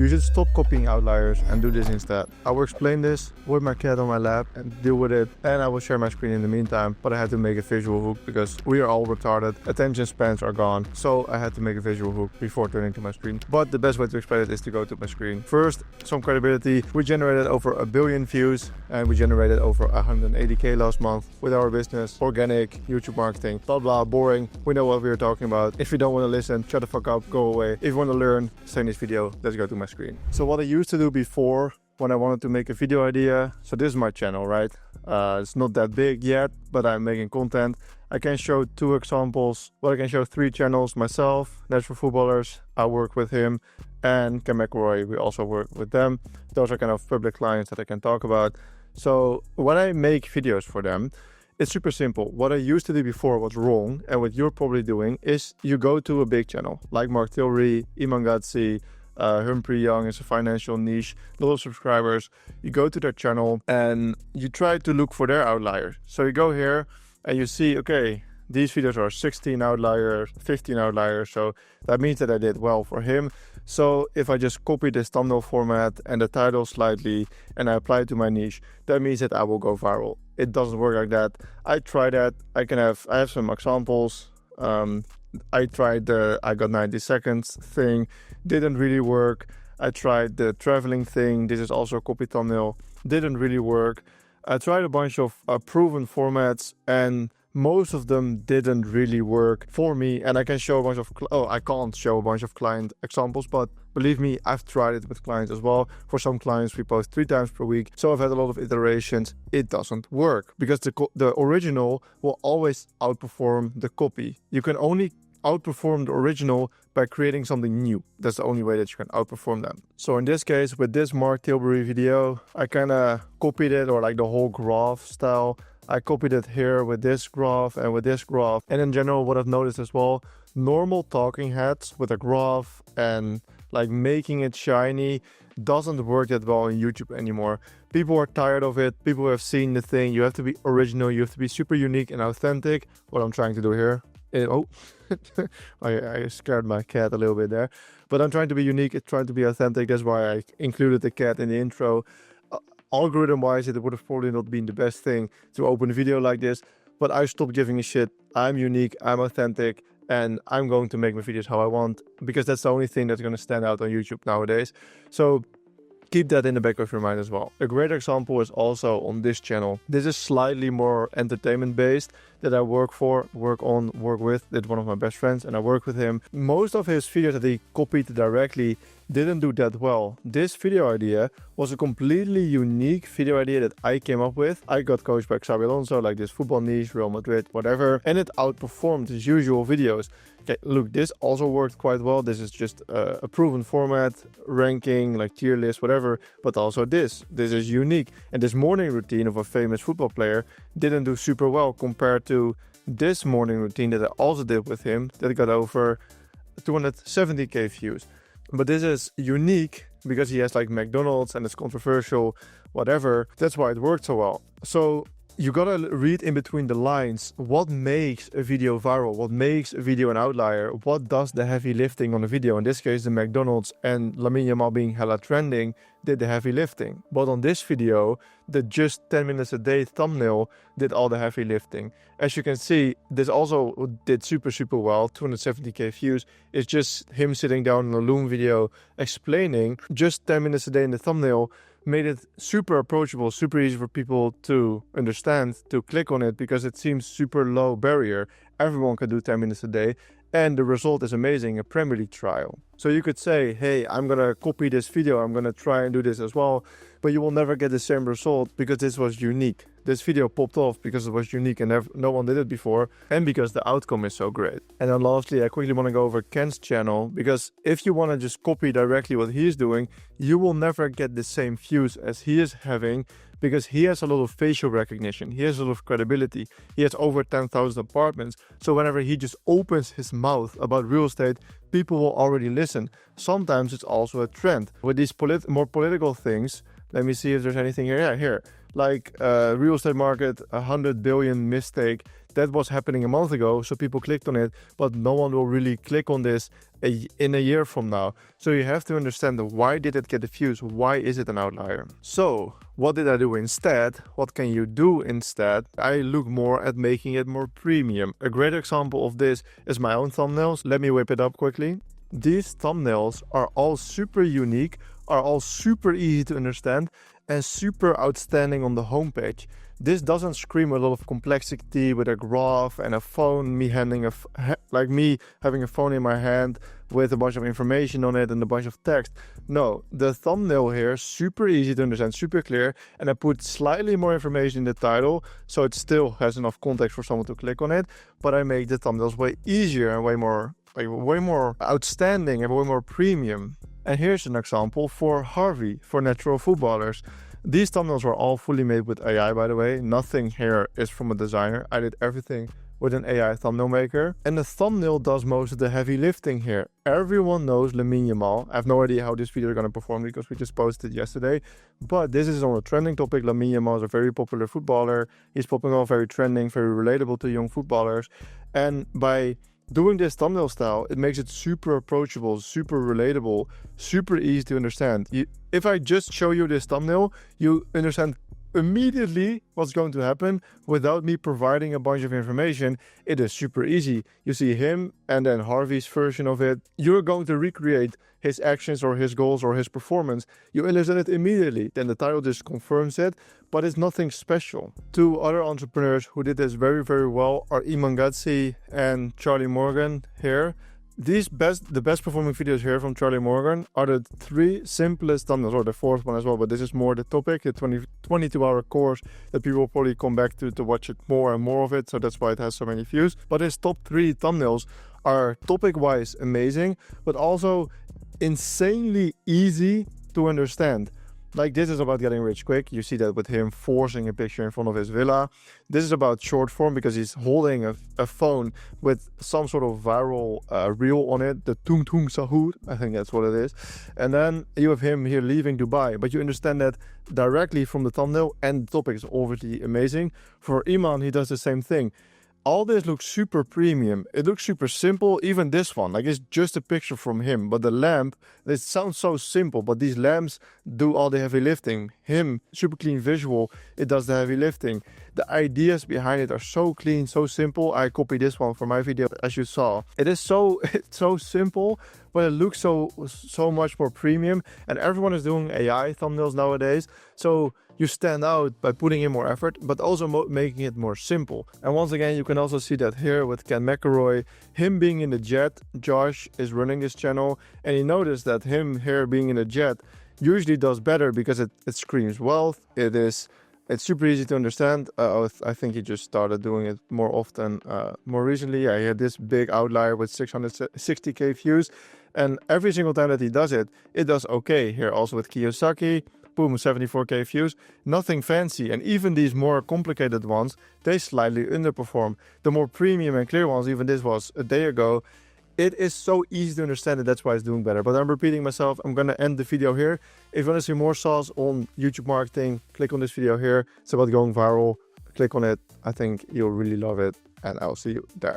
You should stop copying outliers and do this instead. I will explain this with my cat on my lap and deal with it, and I will share my screen in the meantime, but I had to make a visual hook because we are all retarded, attention spans are gone, so I had to make a visual hook before turning to my screen. But the best way to explain it is to go to my screen. First, some credibility. We generated over 1 billion views and we generated over 180k last month with our business, organic, YouTube marketing, blah blah, boring. We know what we are talking about. If you don't want to listen, shut the fuck up, go away. If you want to learn, stay in this video. Let's go to my screen. So what I used to do before when I wanted to make a video idea, so this is my channel, right? It's not that big yet, but I'm making content. I can show 2 examples, but I can show 3 channels myself, Natural Footballers, I work with him, and Cam McElroy, we also work with them. Those are kind of public clients that I can talk about. So when I make videos for them, it's super simple. What I used to do before was wrong, and what you're probably doing is you go to a big channel, like Mark Tilbury, Iman Gadzhi, Humphrey Young is a financial niche, a lot of subscribers. You go to their channel and you try to look for their outliers. So you go here and you see, okay, these videos are 16 outliers, 15 outliers. So that means that I did well for him. So if I just copy this thumbnail format and the title slightly and I apply it to my niche, that means that I will go viral. It doesn't work like that. I tried that. I have some examples. I tried the I got 90 seconds thing, didn't really work. I tried the traveling thing, this is also a copy thumbnail, didn't really work. I tried a bunch of proven formats and most of them didn't really work for me. And I can show a bunch of, I can't show a bunch of client examples, but believe me, I've tried it with clients as well. For some clients, we post 3 times per week. So I've had a lot of iterations. It doesn't work because the original will always outperform the copy. You can only outperform the original by creating something new. That's the only way that you can outperform them. So in this case, with this Mark Tilbury video, I kind of copied it, or like the whole graph style. I copied it here with this graph and with this graph. And in general, what I've noticed as well, normal talking heads with a graph and like making it shiny doesn't work that well on YouTube anymore. People are tired of it. People have seen the thing. You have to be original. You have to be super unique and authentic. What I'm trying to do here. I scared my cat a little bit there. But I'm trying to be unique. It's trying to be authentic. That's why I included the cat in the intro. Algorithm-wise, it would have probably not been the best thing to open a video like this. But I stopped giving a shit. I'm unique. I'm authentic. And I'm going to make my videos how I want, because that's the only thing that's going to stand out on YouTube nowadays. So keep that in the back of your mind as well. A great example is also on this channel. This is slightly more entertainment based that I work with. It's one of my best friends and I work with him. Most of his videos that he copied directly didn't do that well. This video idea was a completely unique video idea that I came up with. I got coached by Xabi Alonso, like this football niche, Real Madrid, whatever, and it outperformed his usual videos. Okay, look, this also worked quite well. This is just a proven format, ranking, like tier list, whatever, but also this is unique. And this morning routine of a famous football player didn't do super well compared to this morning routine that I also did with him that got over 270k views. But this is unique because he has like McDonald's and it's controversial, whatever. That's why it worked so well. So you gotta read in between the lines what makes a video viral, what makes a video an outlier, what does the heavy lifting on a video. In this case, the McDonald's and Lamine Yamal being hella trending did the heavy lifting. But on this video, the just 10 minutes a day thumbnail did all the heavy lifting. As you can see, this also did super well, 270k views. It's just him sitting down in a Loom video explaining, just 10 minutes a day in the thumbnail, made it super approachable, super easy for people to understand, to click on it, because it seems super low barrier. Everyone can do 10 minutes a day, and the result is amazing, a Premier League trial. So you could say, hey, I'm gonna copy this video, I'm gonna try and do this as well, but you will never get the same result because this was unique. This video popped off because it was unique and no one did it before, and because the outcome is so great. And then lastly, I quickly want to go over Ken's channel, because if you want to just copy directly what he's doing, you will never get the same views as he is having, because he has a lot of facial recognition, he has a lot of credibility, he has over 10,000 apartments, so whenever he just opens his mouth about real estate, people will already listen. Sometimes it's also a trend. With these more political things, Let me see if there's anything here. Yeah, here. Like real estate market, 100 billion mistake. That was happening a month ago, so people clicked on it, but no one will really click on this in a year from now. So you have to understand why did it get the views? Why is it an outlier? So what did I do instead? What can you do instead? I look more at making it more premium. A great example of this is my own thumbnails. Let me whip it up quickly. These thumbnails are all super unique, are all super easy to understand, and super outstanding on the homepage. This doesn't scream a lot of complexity with a graph and a phone, me having a phone in my hand with a bunch of information on it and a bunch of text. No, the thumbnail here is super easy to understand, super clear, and I put slightly more information in the title, so it still has enough context for someone to click on it, but I make the thumbnails way easier and way more outstanding and way more premium. And here's an example for Harvey, for natural footballers. These thumbnails were all fully made with AI, by the way. Nothing here is from a designer. I did everything with an AI thumbnail maker. And the thumbnail does most of the heavy lifting here. Everyone knows Lamine Yamal. I have no idea how this video is going to perform because we just posted it yesterday. But this is on a trending topic. Lamine Yamal is a very popular footballer. He's popping off, very trending, very relatable to young footballers. And by doing this thumbnail style, it makes it super approachable, super relatable, super easy to understand. If I just show you this thumbnail, you understand immediately what's going to happen without me providing a bunch of information. It is super easy. You see him and then Harvey's version of it. You're going to recreate his actions or his goals or his performance. You understand it immediately. Then the title just confirms it, but it's nothing special. Two other entrepreneurs who did this very, very well are Iman Gadzhi and Charlie Morgan here. The best performing videos here from Charlie Morgan are the three simplest thumbnails, or the fourth one as well, but this is more the topic, the 22-hour course that people will probably come back to watch it more and more of it, so that's why it has so many views. But his top three thumbnails are topic-wise amazing, but also insanely easy to understand. Like this is about getting rich quick. You see that with him forcing a picture in front of his villa. This is about short form because he's holding a phone with some sort of viral reel on it. The Tung Tung Sahur, I think that's what it is. And then you have him here leaving Dubai. But you understand that directly from the thumbnail, and the topic is obviously amazing. For Iman, he does the same thing. All this looks super premium. It looks super simple. Even this one, like it's just a picture from him. But the lamp, it sounds so simple, but these lamps do all the heavy lifting. Him, super clean visual, it does the heavy lifting. The ideas behind it are so clean, so simple. I copied this one for my video, as you saw. It's so simple, but it looks so much more premium. And everyone is doing AI thumbnails nowadays. So you stand out by putting in more effort, but also making it more simple. And once again, you can also see that here with Ken McElroy, him being in the jet. Josh is running this channel, and he noticed that him here being in a jet usually does better because it screams wealth. It's super easy to understand. I think he just started doing it more often more recently. I had this big outlier with 660k views, and every single time that he does it, it does okay. Here also with Kiyosaki, boom, 74k views, nothing fancy. And even these more complicated ones, they slightly underperform. The more premium and clear ones, even this was a day ago, it is so easy to understand, and that's why it's doing better. But I'm repeating myself. I'm going to end the video here. If you want to see more sauce on YouTube marketing, click on this video here. It's about going viral. Click on it. I think you'll really love it, and I'll see you there.